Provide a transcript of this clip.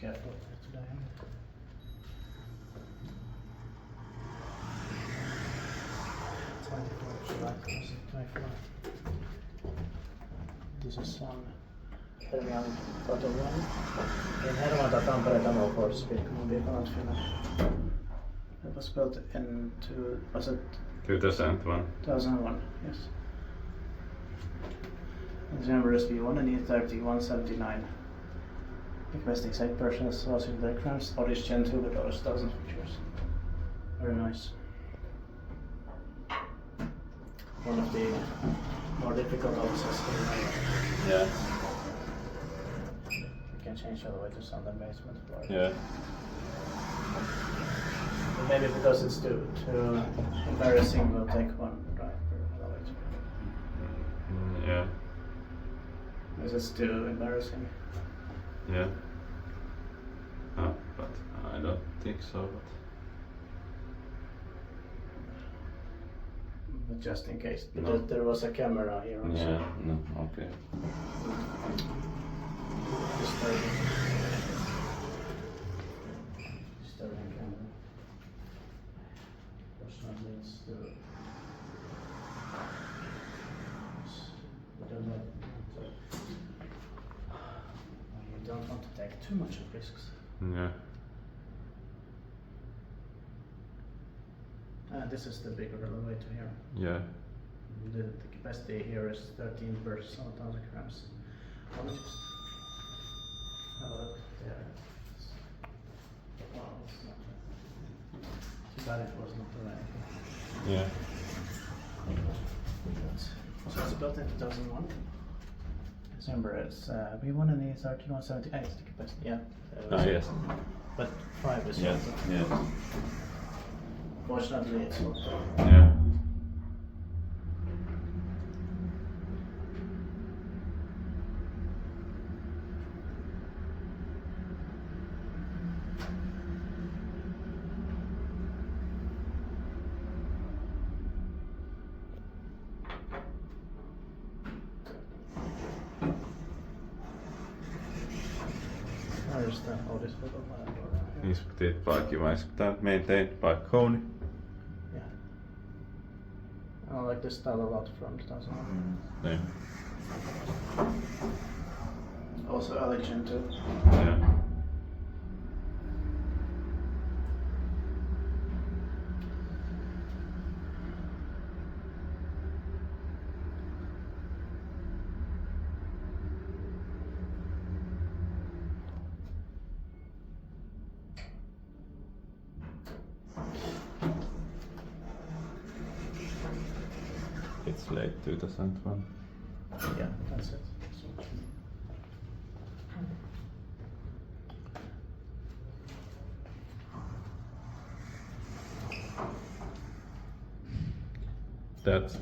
careful today. 24th July 2024. This is on Hermiankatu 1 in Hervanta, Tampere, for speaking B1NE Finland. It was built in was it 2001. 2001, yes. The number is B1NE3179. Requesting site personnel sourcing diagrams, Otis GeN2 with over 1,000 features. Very nice. One of the more difficult offices in Yeah. You can change all the way to sound and basement floor. Yeah. But maybe because it's too embarrassing, we'll take one drive per elevator. Yeah. Because it's too embarrassing. Yeah. Oh, but I don't think so. But just in case, No. because there was a camera here also. Yeah. No. Okay. Disturbing camera. Fortunately, it's still. We don't know. You don't want to take too much of risks. Yeah. This is the bigger elevator here. Yeah. The capacity here is 13 per 1,000 grams. Let me just have a look there. Wow, it's not too bad it was not raining. Yeah. So it's built in 2001. December it's B1NE3178 the capacity. Yeah. Yes. But 5 is Yes. not. Yes. Fortunately, it's not. Yeah. Where is the Otis photo file? Inspected by Q1, maintained by Kony. Yeah. I like this style a lot from 2001. Yeah. Also early GeN2. Yeah. It's late 2001. Yeah, that's it. That's